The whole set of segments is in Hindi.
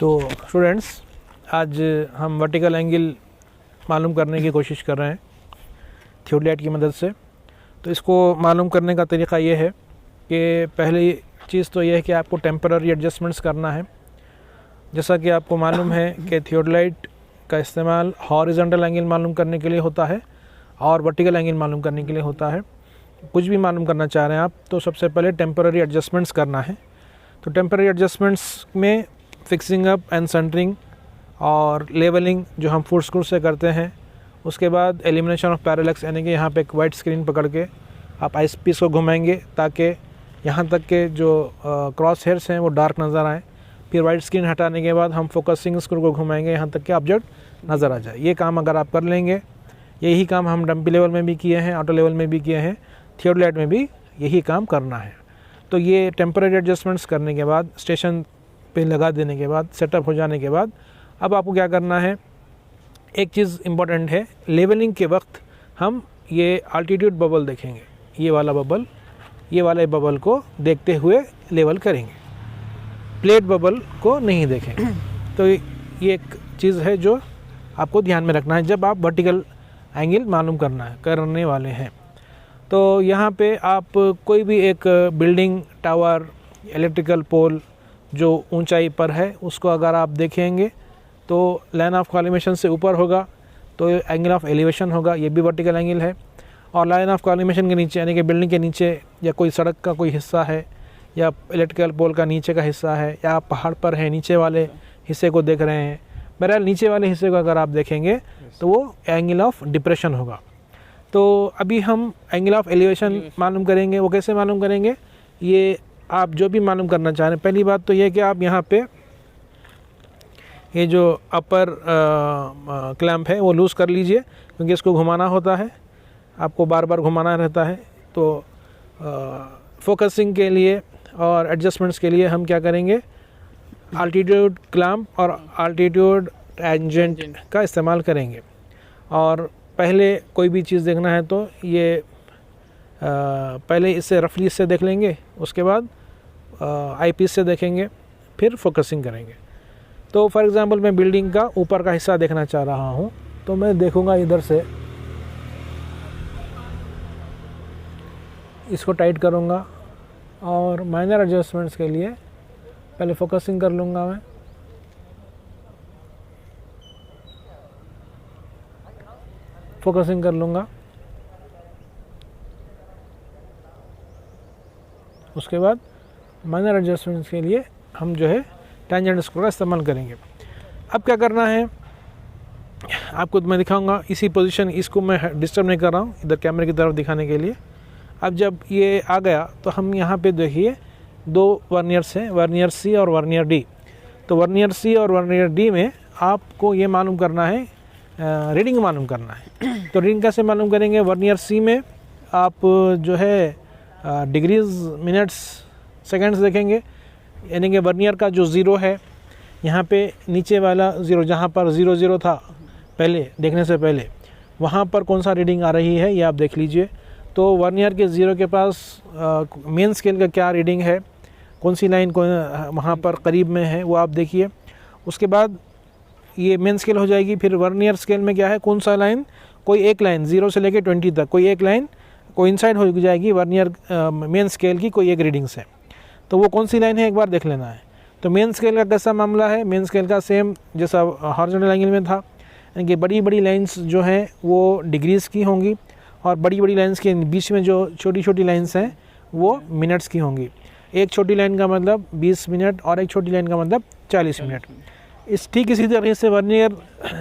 तो स्टूडेंट्स, आज हम वर्टिकल एंगल मालूम करने की कोशिश कर रहे हैं थियोडलाइट की मदद से। तो इसको मालूम करने का तरीक़ा ये है कि पहली चीज़ तो यह है कि आपको टेम्पररी एडजस्टमेंट्स करना है। जैसा कि आपको मालूम है कि थियोडलाइट का इस्तेमाल हॉरिजॉन्टल एंगल मालूम करने के लिए होता है और वर्टिकल एंगल मालूम करने के लिए होता है। कुछ भी मालूम करना चाह रहे हैं आप तो सबसे पहले टेम्पररी एडजस्टमेंट्स करना है। तो टेम्पररी एडजस्टमेंट्स में फिक्सिंग अप एंड सेंटरिंग और लेवलिंग जो हम फुट स्क्रू से करते हैं, उसके बाद एलिमिनेशन ऑफ पैरेलक्स, यानी कि यहाँ पे एक वाइट स्क्रीन पकड़ के आप आइस पीस को घुमाएंगे ताकि यहाँ तक के जो क्रॉस हेयर्स हैं वो डार्क नज़र आए। फिर वाइट स्क्रीन हटाने के बाद हम फोकसिंग स्क्रू को घुमाएंगे यहाँ तक के ऑब्जेक्ट नज़र आ जाए। ये काम अगर आप कर लेंगे, यही काम हम डम्पी लेवल में भी किए हैं, ऑटो लेवल में भी किए हैं, थियोडलाइट में भी यही काम करना है। तो ये टेम्पररी एडजस्टमेंट्स करने के बाद, स्टेशन पे लगा देने के बाद, सेटअप हो जाने के बाद, अब आपको क्या करना है, एक चीज़ इम्पॉर्टेंट है। लेवलिंग के वक्त हम ये अल्टीट्यूड बबल देखेंगे, ये वाला बबल, ये वाले बबल को देखते हुए लेवल करेंगे, प्लेट बबल को नहीं देखेंगे। तो ये एक चीज़ है जो आपको ध्यान में रखना है जब आप वर्टिकल एंगल मालूम करने वाले हैं। तो यहाँ पे आप कोई भी एक बिल्डिंग, टावर, इलेक्ट्रिकल पोल जो ऊंचाई पर है उसको अगर आप देखेंगे तो लाइन ऑफ कॉलिमेशन से ऊपर होगा तो एंगल ऑफ एलिवेशन होगा, ये भी वर्टिकल एंगल है। और लाइन ऑफ कॉलिमेशन के नीचे, यानी कि बिल्डिंग के नीचे या कोई सड़क का कोई हिस्सा है या इलेक्ट्रिकल पोल का नीचे का हिस्सा है या आप पहाड़ पर हैं, नीचे वाले हिस्से को देख रहे हैं, बहरहाल नीचे वाले हिस्से को अगर आप देखेंगे तो वो एंगल ऑफ डिप्रेशन होगा। तो अभी हम एंगल ऑफ एलिवेशन मालूम करेंगे। वो कैसे मालूम करेंगे, ये आप जो भी मालूम करना चाह रहे हैं, पहली बात तो ये कि आप यहाँ पे ये जो अपर क्लैंप है वो लूज़ कर लीजिए, क्योंकि इसको घुमाना होता है, आपको बार बार घुमाना रहता है। तो फोकसिंग के लिए और एडजस्टमेंट्स के लिए हम क्या करेंगे, अल्टीट्यूड क्लैंप और अल्टीट्यूड टेंजेंट का इस्तेमाल करेंगे। और पहले कोई भी चीज़ देखना है तो ये पहले इससे रफली इससे देख लेंगे, उसके बाद आई पीस से देखेंगे, फिर फोकसिंग करेंगे। तो फॉर एग्ज़ाम्पल मैं बिल्डिंग का ऊपर का हिस्सा देखना चाह रहा हूँ तो मैं देखूँगा इधर से, इसको टाइट करूँगा और माइनर एडजस्टमेंट्स के लिए पहले फोकसिंग कर लूँगा मैं। फोकसिंग कर लूँगा, उसके बाद माइनर एडजस्टमेंट्स के लिए हम जो है टेंजेंट स्क्रू का इस्तेमाल करेंगे। अब क्या करना है आपको मैं दिखाऊंगा इसी पोजीशन, इसको मैं डिस्टर्ब नहीं कर रहा हूँ इधर कैमरे की तरफ दिखाने के लिए। अब जब ये आ गया तो हम यहाँ पे देखिए दो वर्नियर्स हैं, वर्नियर सी और वर्नियर डी। तो वर्नियर सी और वर्नियर डी में आपको ये मालूम करना है, रीडिंग मालूम करना है। तो रीडिंग कैसे मालूम करेंगे, वर्नियर सी में आप जो है डिग्रीज, मिनट्स, सेकंड्स देखेंगे, यानी कि वर्नियर का जो ज़ीरो है, यहाँ पे नीचे वाला ज़ीरो जहाँ पर 00 था पहले देखने से पहले, वहाँ पर कौन सा रीडिंग आ रही है ये आप देख लीजिए। तो वर्नियर के ज़ीरो के पास मेन स्केल का क्या रीडिंग है, कौन सी लाइन वहाँ पर करीब में है वो आप देखिए। उसके बाद ये मेन स्केल हो जाएगी। फिर वर्नियर स्केल में क्या है, कौन सा लाइन, कोई एक लाइन 0 से लेकर 20 तक कोई एक लाइन कोइंसाइड हो जाएगी वर्नियर मेन स्केल की कोई एक रीडिंग से। तो वो कौन सी लाइन है एक बार देख लेना है। तो मेन स्केल का कैसा मामला है, मेन स्केल का सेम जैसा हॉरिजॉन्टल एंगल में था, यानी कि बड़ी बड़ी लाइंस जो हैं वो डिग्रीज़ की होंगी और बड़ी बड़ी लाइंस के बीच में जो छोटी छोटी लाइंस हैं वो मिनट्स की होंगी। एक छोटी लाइन का मतलब 20 मिनट और एक छोटी लाइन का मतलब 40 मिनट। ठीक इसी तरीके से वर्नियर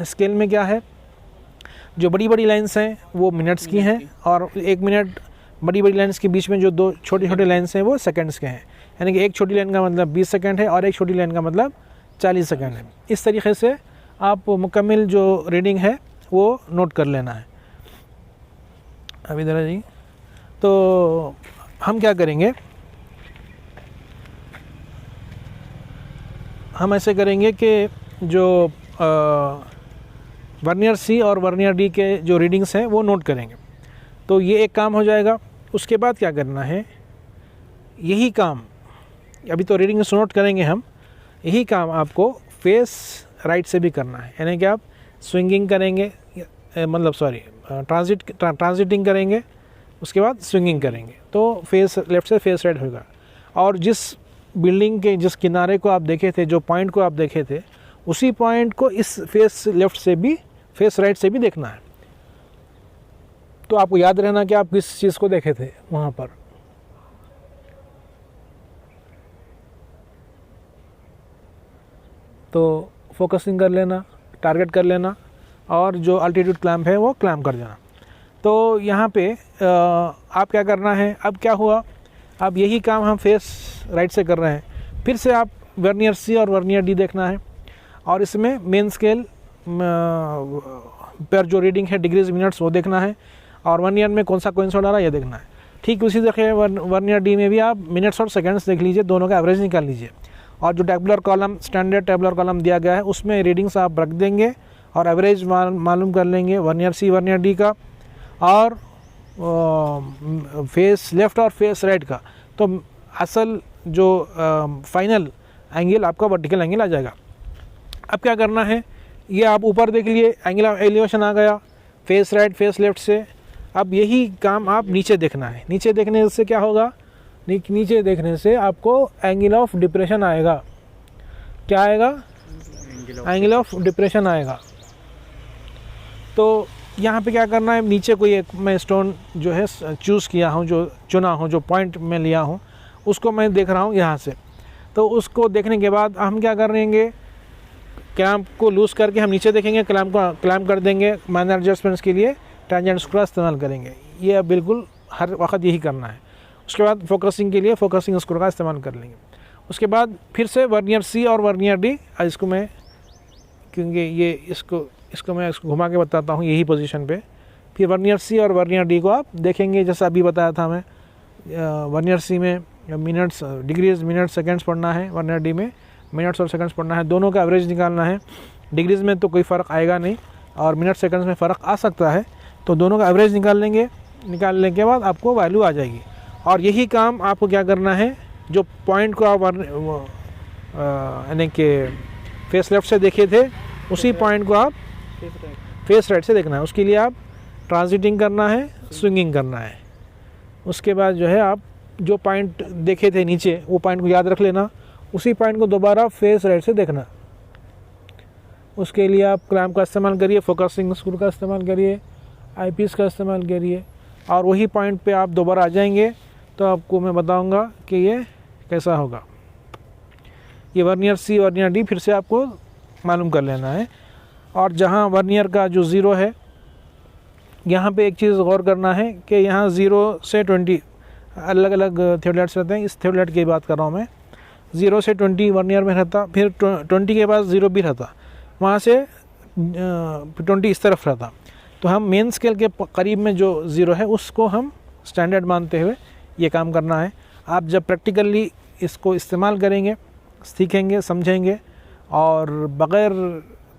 स्केल में क्या है, जो बड़ी बड़ी लाइंस हैं वो मिनट्स की हैं और 1 मिनट बड़ी बड़ी लाइंस के बीच में जो दो छोटी छोटी लाइंस हैं वो सेकंड्स के हैं, यानी कि एक छोटी लाइन का मतलब 20 सेकंड है और एक छोटी लाइन का मतलब 40 सेकंड है। इस तरीके से आप मुकम्मल जो रीडिंग है वो नोट कर लेना है। अब इधर है जी। तो हम क्या करेंगे, हम ऐसे करेंगे कि जो वर्नियर सी और वर्नियर डी के जो रीडिंग्स हैं वो नोट करेंगे। तो ये एक काम हो जाएगा। उसके बाद क्या करना है, यही काम, अभी तो रीडिंग्स नोट करेंगे हम, यही काम आपको फेस राइट से भी करना है, यानी कि आप स्विंगिंग करेंगे, मतलब सॉरी ट्रांजिटिंग करेंगे, उसके बाद स्विंगिंग करेंगे, तो फेस लेफ़्ट से फेस राइट होगा। और जिस बिल्डिंग के जिस किनारे को आप देखे थे, जो पॉइंट को आप देखे थे, उसी पॉइंट को इस फेस लेफ़्ट से भी, फेस राइट से भी देखना है। तो आपको याद रहना कि आप किस चीज़ को देखे थे वहाँ पर। तो फोकसिंग कर लेना, टारगेट कर लेना, और जो अल्टीट्यूड क्लैम्प है वो क्लैम्प कर देना। तो यहाँ पे आप क्या करना है, अब क्या हुआ, अब यही काम हम फेस राइट से कर रहे हैं। फिर से आप वर्नियर सी और वर्नियर डी देखना है, और इसमें मेन स्केल पर जो रीडिंग है डिग्रीज मिनट्स वो देखना है, और वर्नियर में कौन सा कोइंसाइड आ रहा है ये देखना है। ठीक उसी तरह वर्नियर डी में भी आप मिनट्स और सेकंड्स देख लीजिए, दोनों का एवरेज निकाल लीजिए, और जो tabular column, standard tabular column दिया गया है उसमें रीडिंग्स आप रख देंगे और एवरेज मालूम कर लेंगे वर्नियर सी वर्नियर डी का, और फेस लेफ़्ट और फेस राइट का। तो असल जो फाइनल एंगल आपका वर्टिकल एंगल आ जाएगा। अब क्या करना है, ये आप ऊपर देख लिए, एंगल ऑफ एलिवेशन आ गया फेस राइट फेस लेफ़्ट से। अब यही काम आप नीचे देखना है। नीचे देखने से क्या होगा, नीचे देखने से आपको एंगल ऑफ डिप्रेशन आएगा। क्या आएगा, एंगल ऑफ डिप्रेशन आएगा। तो यहाँ पे क्या करना है, नीचे कोई एक मैं स्टोन जो है चूज़ किया हूँ, जो चुना हूँ, जो पॉइंट मैं लिया हूँ, उसको मैं देख रहा हूँ यहाँ से। तो उसको देखने के बाद हम क्या करेंगे, क्लैम्प को लूज़ करके हम नीचे देखेंगे, क्लैम्प कर देंगे। माइनर एडजस्टमेंट्स के लिए टेंजेंट स्क्रू का इस्तेमाल करेंगे। ये अब बिल्कुल हर वक्त यही करना है। उसके बाद फोकसिंग के लिए फोकसिंग स्क्रू का इस्तेमाल कर लेंगे। उसके बाद फिर से वर्नियर सी और वर्नियर डी, इसको मैं क्योंकि ये इसको मैं घुमा के बताता हूँ यही पोजीशन पे। फिर वर्नियर सी और वर्नियर डी को आप देखेंगे, जैसा अभी बताया था मैं। वर्नियर सी में मिनट्स, डिग्रीज मिनट्स सेकंड्स पढ़ना है, वर्नियर डी में मिनट्स और सेकंड्स पढ़ना है। दोनों का एवरेज निकालना है। डिग्रीज में तो कोई फ़र्क आएगा नहीं, और मिनट सेकंड्स में फ़र्क आ सकता है, तो दोनों का एवरेज निकाल लेंगे। निकालने के बाद आपको वैल्यू आ जाएगी। और यही काम आपको क्या करना है, जो पॉइंट को आप यानी कि फेस लेफ़्ट से देखे थे, उसी पॉइंट को आप फेस राइट से देखना है। उसके लिए आप ट्रांजिटिंग करना है, स्विंगिंग करना है। उसके बाद जो है आप जो पॉइंट देखे थे नीचे, वो पॉइंट को याद रख लेना, उसी पॉइंट को दोबारा फेस राइट से देखना। उसके लिए आप क्लैम्प का इस्तेमाल करिए, फोकसिंग स्क्रू का इस्तेमाल करिए, आईपीस का इस्तेमाल करिए, और वही पॉइंट पे आप दोबारा आ जाएंगे। तो आपको मैं बताऊंगा कि ये कैसा होगा। ये वर्नियर सी वर्नियर डी फिर से आपको मालूम कर लेना है। और जहाँ वर्नियर का जो ज़ीरो है, यहाँ पे एक चीज़ गौर करना है कि यहाँ 0 से 20 अलग अलग थियोडलाइट्स रहते हैं। इस थियोडलाइट की बात कर रहा हूँ मैं। 0 से 20 वर्नियर में रहता, फिर 20 के बाद 0 भी रहता, वहाँ से 20 इस तरफ रहता। तो हम मेन स्केल के करीब में जो 0 है उसको हम स्टैंडर्ड मानते हुए ये काम करना है। आप जब प्रैक्टिकली इसको इस्तेमाल करेंगे, सीखेंगे, समझेंगे, और बग़ैर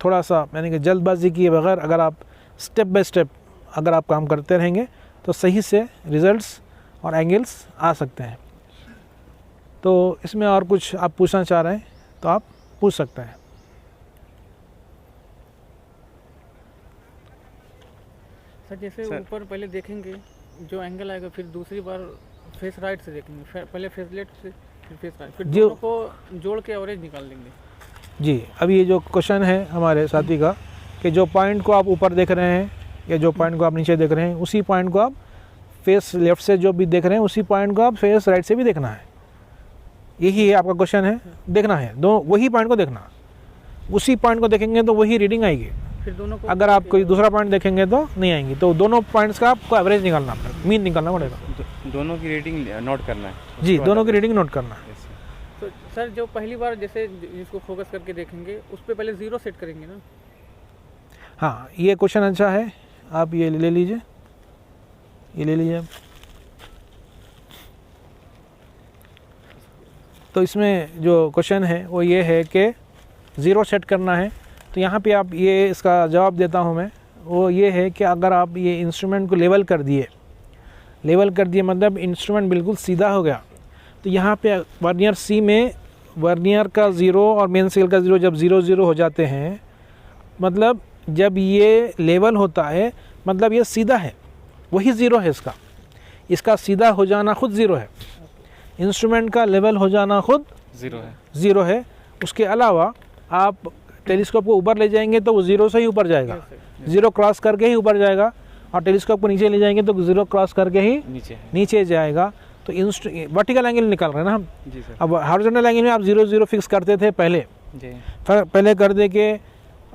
थोड़ा सा यानी कि जल्दबाजी किए बगैर अगर आप स्टेप बाय स्टेप अगर आप काम करते रहेंगे तो सही से रिज़ल्ट्स और एंगल्स आ सकते हैं। तो इसमें और कुछ आप पूछना चाह रहे हैं तो आप पूछ सकते हैं। सर जैसे ऊपर पहले देखेंगे जो एंगल आएगा, फिर दूसरी बार फेस राइट से देखेंगे, पहले फेस लेफ्ट से फिर फेस राइट, फिर दोनों को जोड़ के एवरेज निकाल देंगे। जी, अभी ये जो क्वेश्चन है हमारे साथी का कि जो पॉइंट को आप ऊपर देख रहे हैं या जो पॉइंट को आप नीचे देख रहे हैं, उसी पॉइंट को आप फेस लेफ़्ट से जो भी देख रहे हैं, उसी पॉइंट को आप फेस राइट से भी देखना है। यही है आपका क्वेश्चन है, देखना है, दो वही पॉइंट को देखना। उसी पॉइंट को देखेंगे तो वही रीडिंग आएगी। फिर दोनों को अगर आप कोई दूसरा पॉइंट देखेंगे तो नहीं आएंगी। तो दोनों पॉइंट्स का आपको एवरेज निकालना पड़ेगा, मीन निकालना पड़ेगा। दोनों की रीडिंग नोट करना है। जी, दोनों की रीडिंग नोट करना है। तो सर जो पहली बार जैसे जिसको फोकस करके देखेंगे उस पर पहले 0 सेट करेंगे ना। हाँ, ये क्वेश्चन अच्छा है, आप ये ले लीजिए, ये ले लीजिए। तो इसमें जो क्वेश्चन है वो ये है कि 0 सेट करना है। तो यहाँ पे आप ये इसका जवाब देता हूँ मैं, वो ये है कि अगर आप ये इंस्ट्रूमेंट को लेवल कर दिए मतलब इंस्ट्रूमेंट बिल्कुल सीधा हो गया, तो यहाँ पे वर्नियर सी में वर्नियर का ज़ीरो और मेन स्केल का ज़ीरो जब 0 0 हो जाते हैं, मतलब जब ये लेवल होता है मतलब ये सीधा है, वही ज़ीरो है इसका। इसका सीधा हो जाना खुद ज़ीरो है, इंस्ट्रूमेंट का लेवल हो जाना खुद ज़ीरो है। उसके अलावा आप टेलीस्कोप को ऊपर ले जाएंगे तो वो ज़ीरो से ही ऊपर जाएगा, ज़ीरो क्रॉस करके ही ऊपर जाएगा, और टेलीस्कोप को नीचे ले जाएंगे तो ज़ीरो क्रॉस करके ही नीचे जाएगा। तो वर्टिकल एंगल निकाल रहे हैं ना हम। अब हॉरिजॉन्टल एंगल में आप 0 0 फिक्स करते थे पहले कर दे के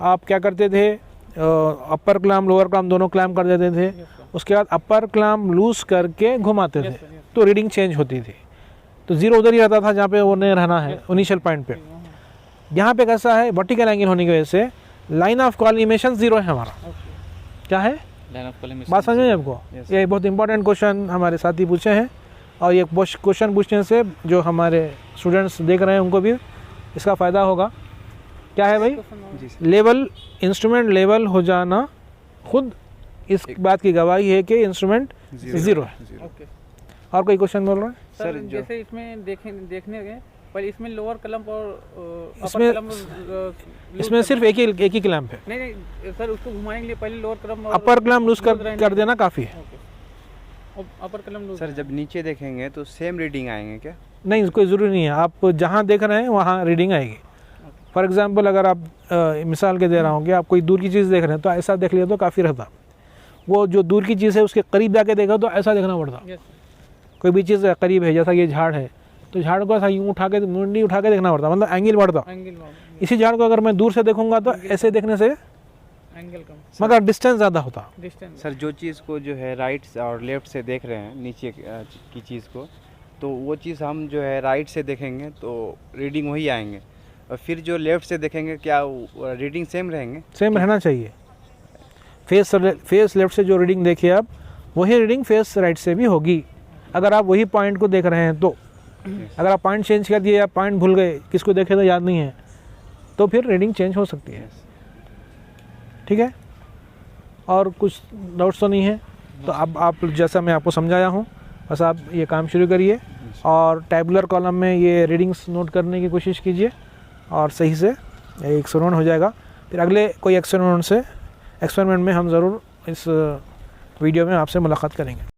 आप क्या करते थे, अपर क्लैम्प लोअर क्लैम्प दोनों क्लैम्प कर देते थे। उसके बाद अपर क्लैम्प लूज करके घुमाते थे तो रीडिंग चेंज होती थी। तो 0 उधर ही रहता था जहाँ पे वो नहीं रहना है इनिशियल पॉइंट पे। यहाँ पे कैसा है, वर्टिकल एंगल होने की वजह से लाइन ऑफ कॉलिमेशन 0 है हमारा। क्या है बात समझ में आपको? ये बहुत इंपॉर्टेंट क्वेश्चन हमारे साथी पूछे हैं, और ये क्वेश्चन पूछने से जो हमारे स्टूडेंट्स देख रहे हैं उनको भी इसका फ़ायदा होगा। क्या है भाई, लेवल इंस्ट्रूमेंट लेवल हो जाना खुद इस बात की गवाही है कि इंस्ट्रूमेंट 0 है। और कोई क्वेश्चन बोल रहे हैं सर? जैसे इसमें देखने गए पहले इसमें लोअर क्लैम्प और इसमें सिर्फ एक ही क्लैम्प है। नहीं सर, उसको घुमाने के लिए पहले लोअर क्लैम्प और अपर क्लैम्प लूज कर देना काफ़ी है। अपर क्लैम्प लूज सर जब नीचे देखेंगे तो सेम रीडिंग आएंगे क्या? नहीं, कोई ज़रूरी नहीं है। आप जहाँ देख रहे हैं वहाँ रीडिंग आएगी। फॉर एग्जांपल अगर आप मिसाल के दे रहा हूँ कि आप कोई दूर की चीज़ देख रहे हैं तो ऐसा देख लिया तो काफ़ी रहता। वो जो दूर की चीज़ है उसके करीब जाके देखा तो ऐसा देखना पड़ता। कोई भी चीज़ करीब है, जैसा ये झाड़ है तो झाड़ को ऐसा यूँ उठा के मुंडी उठा के देखना पड़ता, मतलब एंगल बढ़ता। इसी झाड़ को अगर मैं दूर से देखूंगा तो ऐसे देखने से एंगल कम, मगर डिस्टेंस ज़्यादा होता। सर जो चीज़ को जो है राइट और लेफ्ट से देख रहे हैं नीचे की चीज़ को, तो वो चीज़ हम जो है राइट से देखेंगे तो रीडिंग वही आएंगे, और फिर जो लेफ्ट से देखेंगे क्या रीडिंग सेम रहेंगे? सेम रहना चाहिए। फेस लेफ्ट से जो रीडिंग देखिए आप, वही रीडिंग फेस राइट से भी होगी। अगर आप वही पॉइंट को देख रहे हैं तो, अगर आप पॉइंट चेंज कर दिए या पॉइंट भूल गए, किसको देखे तो याद नहीं है, तो फिर रीडिंग चेंज हो सकती है। ठीक है, और कुछ डाउट्स तो नहीं है? तो अब आप जैसा मैं आपको समझाया हूँ बस आप ये काम शुरू करिए और टैबुलर कॉलम में ये रीडिंग्स नोट करने की कोशिश कीजिए और सही से एक एक्सपेरिमेंट हो जाएगा। फिर अगले कोई एक्सपेरिमेंट में हम ज़रूर इस वीडियो में आपसे मुलाकात करेंगे।